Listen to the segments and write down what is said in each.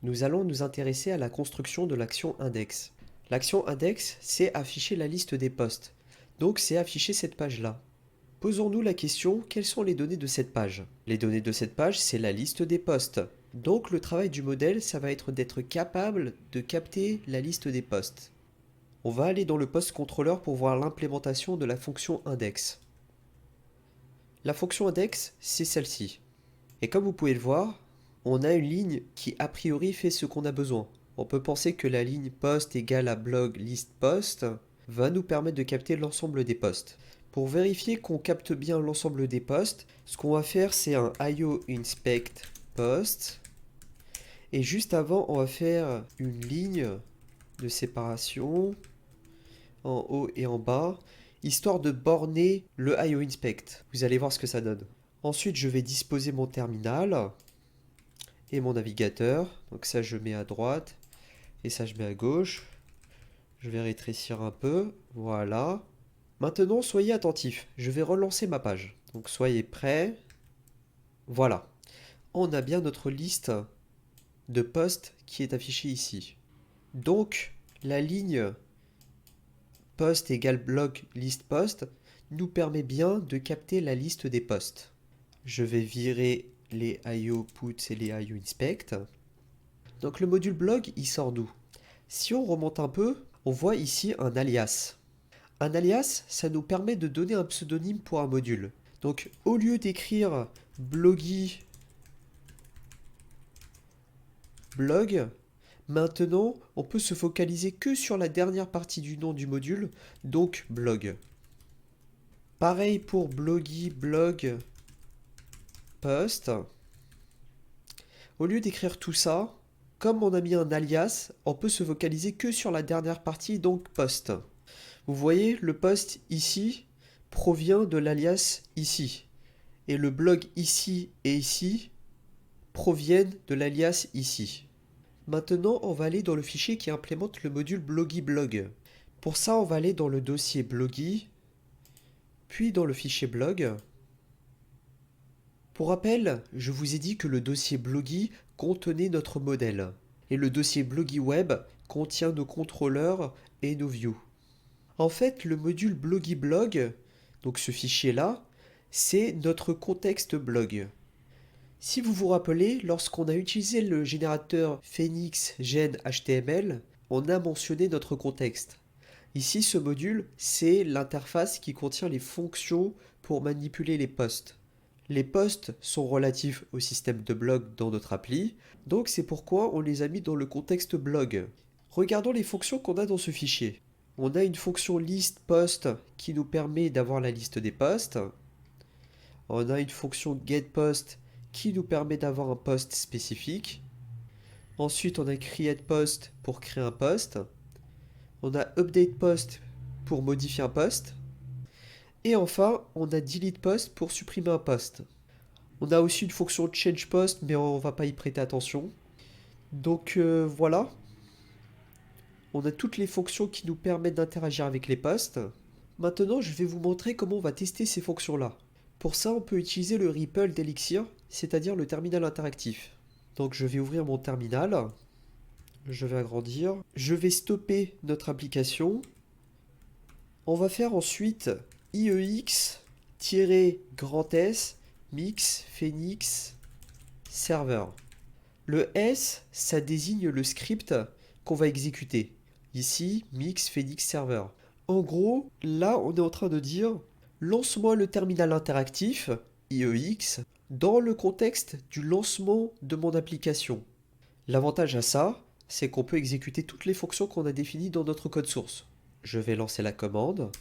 nous allons nous intéresser à la construction de l'action index. L'action index, c'est afficher la liste des postes. Donc c'est afficher cette page-là. Posons-nous la question, quelles sont les données de cette page? Les données de cette page, c'est la liste des postes. Donc le travail du modèle, ça va être d'être capable de capter la liste des postes. On va aller dans le post controller pour voir l'implémentation de la fonction index. La fonction index, c'est celle-ci. Et comme vous pouvez le voir, on a une ligne qui a priori fait ce qu'on a besoin. On peut penser que la ligne post égale à blog list post va nous permettre de capter l'ensemble des postes. Pour vérifier qu'on capte bien l'ensemble des postes, ce qu'on va faire c'est un IO inspect post. Et juste avant, on va faire une ligne de séparation en haut et en bas, histoire de borner le IO inspect. Vous allez voir ce que ça donne. Ensuite, je vais disposer mon terminal et mon navigateur. Donc ça, je mets à droite et ça, je mets à gauche. Je vais rétrécir un peu. Voilà. Maintenant, soyez attentifs. Je vais relancer ma page. Donc soyez prêts. Voilà. On a bien notre liste de postes qui est affichée ici. Donc, la ligne post égale blog list post nous permet bien de capter la liste des postes. Je vais virer les IO puts et les IO inspect. Donc le module blog, il sort d'où? Si on remonte un peu, on voit ici un alias. Un alias, ça nous permet de donner un pseudonyme pour un module. Donc au lieu d'écrire blogy blog, maintenant on peut se focaliser que sur la dernière partie du nom du module, donc blog. Pareil pour blogy blog post. Au lieu d'écrire tout ça, comme on a mis un alias, on peut se focaliser que sur la dernière partie, donc post. Vous voyez, le post ici provient de l'alias ici. Et le blog ici et ici proviennent de l'alias ici. Maintenant, on va aller dans le fichier qui implémente le module blogy-blog. Pour ça, on va aller dans le dossier blogy, puis dans le fichier blog. Pour rappel, je vous ai dit que le dossier blogy contenait notre modèle. Et le dossier blogy web contient nos contrôleurs et nos views. En fait, le module blogy blog, donc ce fichier-là, c'est notre contexte blog. Si vous vous rappelez, lorsqu'on a utilisé le générateur Phoenix Gen HTML, on a mentionné notre contexte. Ici, ce module, c'est l'interface qui contient les fonctions pour manipuler les posts. Les posts sont relatifs au système de blog dans notre appli, donc c'est pourquoi on les a mis dans le contexte blog. Regardons les fonctions qu'on a dans ce fichier. On a une fonction list post qui nous permet d'avoir la liste des posts. On a une fonction getPost qui nous permet d'avoir un post spécifique. Ensuite, on a createPost pour créer un post. On a updatePost pour modifier un post. Et enfin, on a deletePost pour supprimer un post. On a aussi une fonction changePost, mais on ne va pas y prêter attention. Donc voilà. On a toutes les fonctions qui nous permettent d'interagir avec les posts. Maintenant, je vais vous montrer comment on va tester ces fonctions-là. Pour ça, on peut utiliser le REPL d'Elixir, c'est-à-dire le terminal interactif. Donc je vais ouvrir mon terminal. Je vais agrandir. Je vais stopper notre application. On va faire ensuite IEX-S mix Phoenix server. Le S, ça désigne le script qu'on va exécuter. Ici, mix Phoenix server. En gros, là, on est en train de dire lance-moi le terminal interactif, IEX, dans le contexte du lancement de mon application. L'avantage à ça, c'est qu'on peut exécuter toutes les fonctions qu'on a définies dans notre code source. Je vais lancer la commande.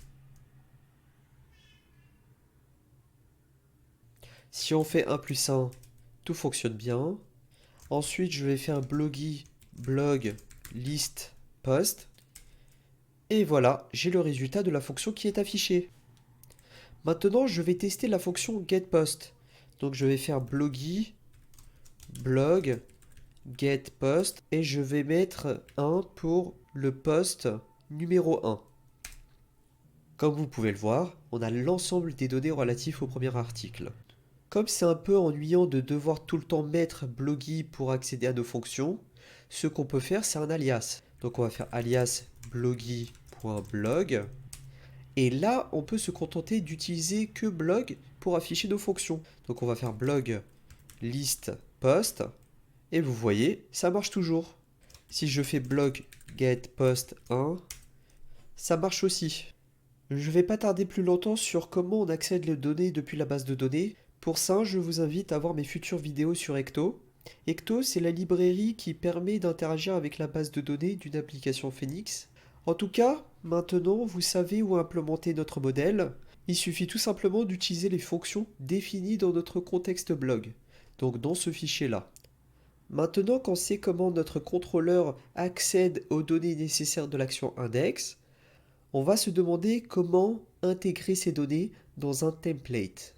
Si on fait 1 plus 1, tout fonctionne bien. Ensuite, je vais faire blogy blog list post. Et voilà, j'ai le résultat de la fonction qui est affichée. Maintenant, je vais tester la fonction getPost. Donc, je vais faire blogy blog getPost et je vais mettre 1 pour le post numéro 1. Comme vous pouvez le voir, on a l'ensemble des données relatives au premier article. Comme c'est un peu ennuyant de devoir tout le temps mettre blogy pour accéder à nos fonctions, ce qu'on peut faire, c'est un alias. Donc on va faire alias blogy.blog. Et là, on peut se contenter d'utiliser que blog pour afficher nos fonctions. Donc on va faire blog list post. Et vous voyez, ça marche toujours. Si je fais blog get post 1, ça marche aussi. Je ne vais pas tarder plus longtemps sur comment on accède les données depuis la base de données. Pour ça, je vous invite à voir mes futures vidéos sur Ecto. Ecto, c'est la librairie qui permet d'interagir avec la base de données d'une application Phoenix. En tout cas, maintenant, vous savez où implémenter notre modèle. Il suffit tout simplement d'utiliser les fonctions définies dans notre contexte blog, donc dans ce fichier-là. Maintenant qu'on sait comment notre contrôleur accède aux données nécessaires de l'action index, on va se demander comment intégrer ces données dans un template.